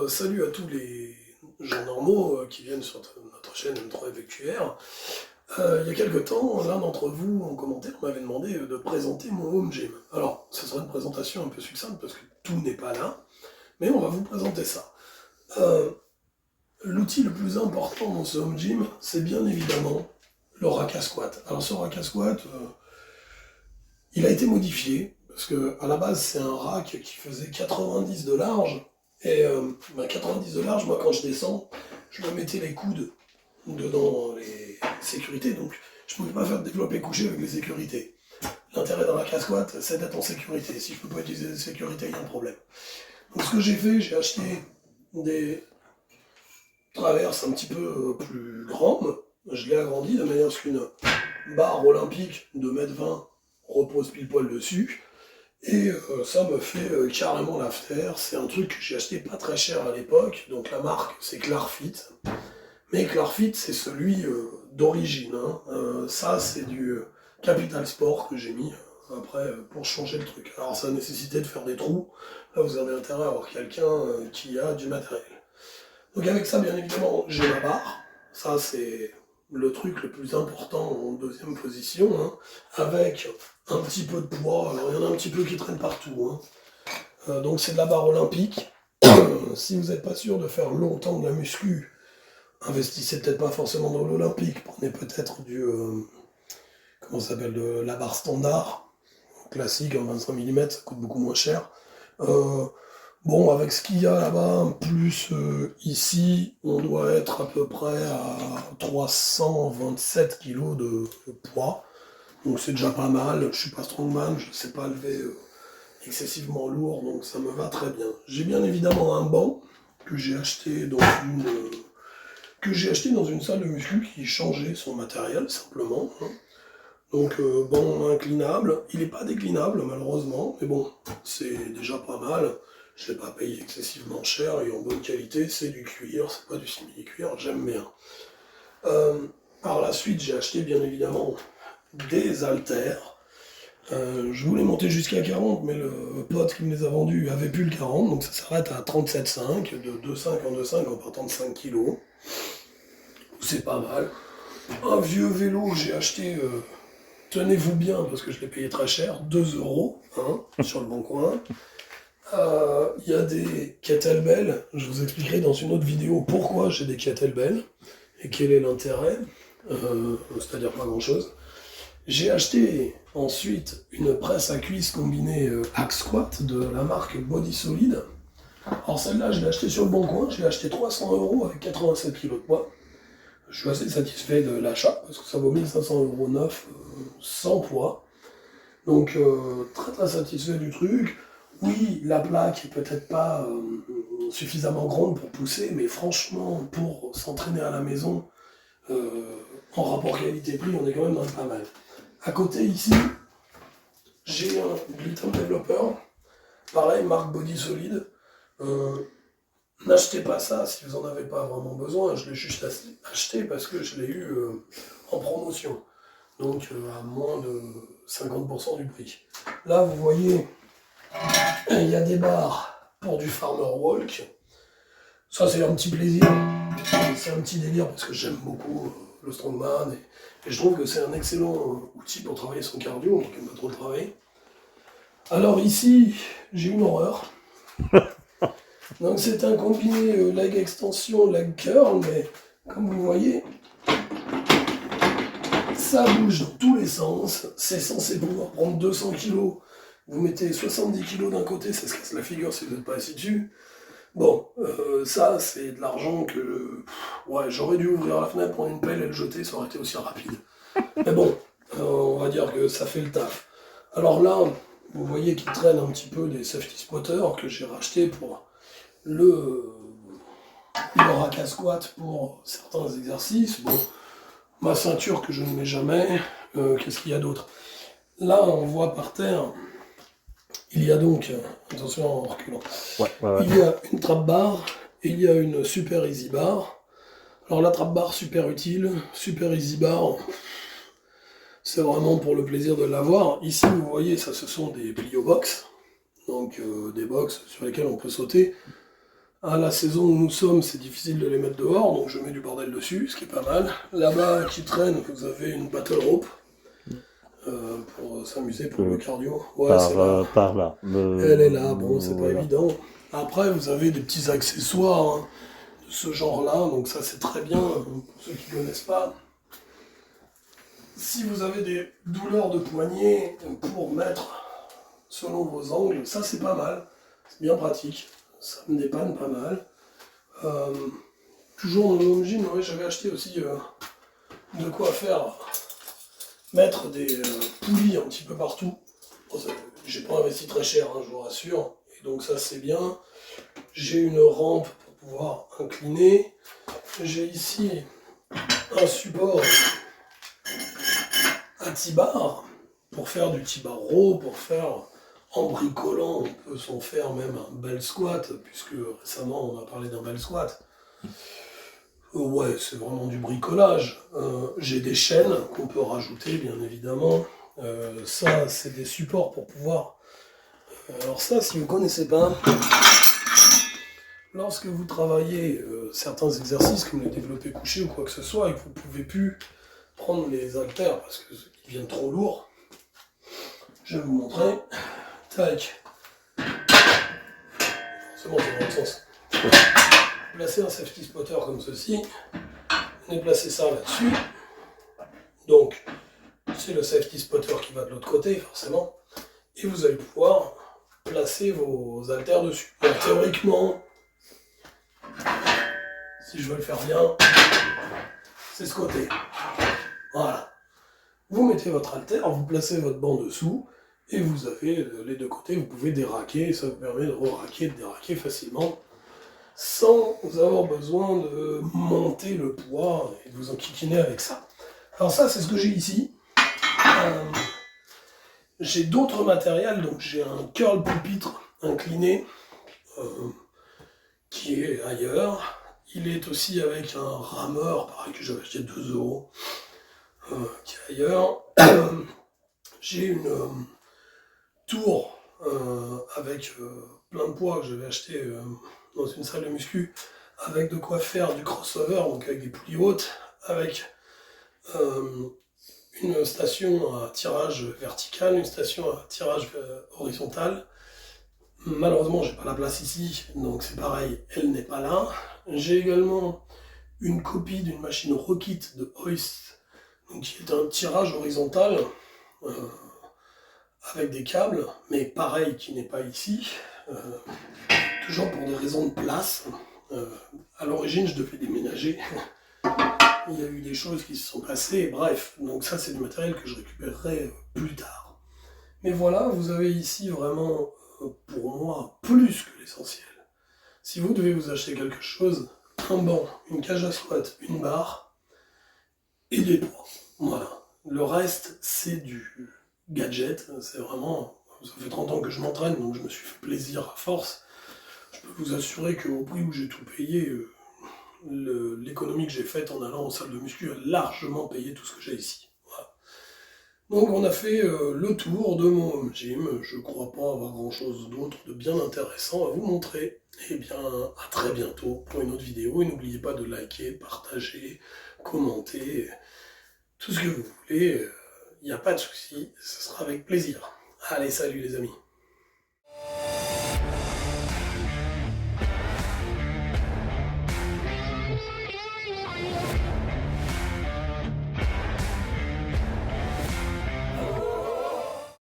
Salut à tous les gens normaux qui viennent sur notre chaîne M3FQR. Il y a quelques temps, l'un d'entre vous en commentaire m'avait demandé de présenter mon home gym. Alors, ce sera une présentation un peu succincte parce que tout n'est pas là, mais on va vous présenter ça. Euh, L'outil le plus important dans ce home gym, c'est bien évidemment le rack à squat. Alors ce rack à squat, il a été modifié, parce que à la base c'est un rack qui faisait 90 de large, et 90 de large, moi quand je descends, je me mettais les coudes dedans les sécurités, donc je pouvais pas faire de développé couché avec les sécurités. L'intérêt d'un rack à squat, c'est d'être en sécurité. Si je peux pas utiliser les sécurités, il y a un problème. Donc ce que j'ai fait, j'ai acheté des traverses un petit peu plus grandes, je l'ai agrandi de manière à ce qu'une barre olympique de 1,20 m repose pile poil dessus. Et ça me fait carrément l'affaire. C'est un truc que j'ai acheté pas très cher à l'époque. Donc la marque c'est Clarfit. Mais Clarfit c'est celui d'origine. Hein. Ça c'est du Capital Sport que j'ai mis après pour changer le truc. Alors ça a nécessité de faire des trous. Là vous avez intérêt à avoir quelqu'un qui a du matériel. Donc avec ça bien évidemment j'ai ma barre. Ça c'est le truc le plus important en deuxième position, hein, avec un petit peu de poids. Alors il y en a un petit peu qui traîne partout, hein. Donc c'est de la barre olympique. Si vous n'êtes pas sûr de faire longtemps de la muscu, investissez peut-être pas forcément dans l'olympique, prenez peut-être du comment ça s'appelle, de la barre standard, classique en 25 mm, ça coûte beaucoup moins cher. Bon, avec ce qu'il y a là-bas, plus ici, on doit être à peu près à 327 kg de poids. Donc c'est déjà pas mal. Je suis pas strongman, je sais pas lever excessivement lourd, donc ça me va très bien. J'ai bien évidemment un banc que j'ai acheté dans une salle de muscu qui changeait son matériel simplement, hein. Donc banc inclinable, il n'est pas déclinable malheureusement, mais bon, c'est déjà pas mal. Je l'ai pas payé excessivement cher et en bonne qualité, c'est du cuir, c'est pas du simili-cuir, j'aime bien. Par la suite, j'ai acheté bien évidemment des haltères. Je voulais monter jusqu'à 40, mais le pote qui me les a vendus avait plus le 40, donc ça s'arrête à 37,5, de 2,5 en 2,5 en partant de 5 kg. C'est pas mal. Un vieux vélo que j'ai acheté, tenez-vous bien, parce que je l'ai payé très cher, 2 €, hein, sur le bon coin. Il y a des kettlebells, je vous expliquerai dans une autre vidéo pourquoi j'ai des kettlebells et quel est l'intérêt, c'est-à-dire pas grand-chose. J'ai acheté ensuite une presse à cuisse combinée hack squat de la marque Body Solid. Alors celle-là, je l'ai achetée sur le bon coin, je l'ai acheté 300 € avec 87 kg de poids. Je suis assez satisfait de l'achat parce que ça vaut 1500 € neuf sans poids. Donc très très satisfait du truc. Oui, la plaque est peut-être pas suffisamment grande pour pousser, mais franchement, pour s'entraîner à la maison, en rapport qualité-prix, on est quand même dans le pas mal. À côté, ici, j'ai un gluten développeur, pareil, marque Body Solid. N'achetez pas ça si vous n'en avez pas vraiment besoin, je l'ai juste acheté parce que je l'ai eu en promotion, donc à moins de 50% du prix. Là, vous voyez, il y a des barres pour du farmer walk. Ça, c'est un petit plaisir. C'est un petit délire parce que j'aime beaucoup le strongman et je trouve que c'est un excellent outil pour travailler son cardio, donc il pas trop le travail. Alors ici, j'ai une horreur. Donc c'est un combiné leg extension, leg curl, mais comme vous voyez, ça bouge dans tous les sens. C'est censé pouvoir prendre 200 kg. Vous mettez 70 kg d'un côté, ça se casse la figure si vous n'êtes pas assis dessus. Bon, ça c'est de l'argent que... ouais, j'aurais dû ouvrir la fenêtre, prendre une pelle et le jeter, ça aurait été aussi rapide. Mais bon, on va dire que ça fait le taf. Alors là, vous voyez qu'il traîne un petit peu des safety spotters que j'ai racheté pour le rack à squat pour certains exercices. Bon, ma ceinture que je ne mets jamais, qu'est-ce qu'il y a d'autre? Là, on voit par terre, il y a donc, attention en reculant, il y a une trap bar et il y a une super easy bar. Alors la trap bar super utile, super easy bar, c'est vraiment pour le plaisir de l'avoir. Ici, vous voyez, ça ce sont des plio box, donc des box sur lesquels on peut sauter. À la saison où nous sommes, c'est difficile de les mettre dehors, donc je mets du bordel dessus, ce qui est pas mal. Là-bas, qui traîne, vous avez une battle rope pour s'amuser, pour le cardio. Ouais, c'est là. Par là. Elle est là, bon, c'est pas Voilà. évident. Après, vous avez des petits accessoires hein, de ce genre-là, donc ça c'est très bien, pour ceux qui ne connaissent pas. Si vous avez des douleurs de poignet pour mettre selon vos angles, ça c'est pas mal, c'est bien pratique, ça me dépanne pas mal. Euh, Toujours dans le home gym, ouais, j'avais acheté aussi de quoi faire mettre des poulies un petit peu partout. Bon, j'ai pas investi très cher, hein, je vous rassure, et donc ça c'est bien. J'ai une rampe pour pouvoir incliner. J'ai ici un support à T-bar pour faire du T-bar raw, pour faire en bricolant, on peut s'en faire même un bel squat, puisque récemment on a parlé d'un bel squat. Ouais, c'est vraiment du bricolage. J'ai des chaînes qu'on peut rajouter, bien évidemment. Ça, c'est des supports pour pouvoir... alors ça, si vous ne connaissez pas, lorsque vous travaillez certains exercices, comme les développés couchés ou quoi que ce soit, et que vous ne pouvez plus prendre les haltères parce qu'ils deviennent trop lourds, je vais vous montrer. Tac. C'est bon, c'est dans le sens. Placez un safety spotter comme ceci. On est placé ça là-dessus. Donc, c'est le safety spotter qui va de l'autre côté, forcément. Et vous allez pouvoir placer vos haltères dessus. Donc, théoriquement, si je veux le faire bien, c'est ce côté. Voilà. Vous mettez votre haltère, vous placez votre banc dessous, et vous avez les deux côtés, vous pouvez déraquer, et ça vous permet de re-raquer, de déraquer facilement, sans avoir besoin de monter le poids et de vous enquiquiner avec ça. Alors ça, c'est ce que j'ai ici. J'ai d'autres matériels, donc j'ai un curl pupitre incliné, qui est ailleurs. Il est aussi avec un rameur, pareil que j'avais acheté 2 €, qui est ailleurs. J'ai une tour avec plein de poids que j'avais acheté dans une salle de muscu, avec de quoi faire du crossover, donc avec des poulies hautes, avec une station à tirage vertical, une station à tirage horizontal. Malheureusement, j'ai pas la place ici, donc c'est pareil, elle n'est pas là. J'ai également une copie d'une machine Rockit de Hoist, donc qui est un tirage horizontal avec des câbles, mais pareil, qui n'est pas ici. Toujours pour des raisons de place. À l'origine, je devais déménager. Il y a eu des choses qui se sont passées, bref. Donc ça, c'est du matériel que je récupérerai plus tard. Mais voilà, vous avez ici vraiment, pour moi, plus que l'essentiel. Si vous devez vous acheter quelque chose, un banc, une cage à squat, une barre, et des poids. Voilà. Le reste, c'est du gadget. C'est vraiment... Ça fait 30 ans que je m'entraîne, donc je me suis fait plaisir à force. Je peux vous assurer qu'au prix où j'ai tout payé, l'économie que j'ai faite en allant en salle de muscu a largement payé tout ce que j'ai ici. Voilà. Donc on a fait le tour de mon home gym. Je crois pas avoir grand chose d'autre de bien intéressant à vous montrer. Et bien à très bientôt pour une autre vidéo. Et n'oubliez pas de liker, partager, commenter, tout ce que vous voulez. Il n'y a pas de souci, ce sera avec plaisir. Allez, salut les amis.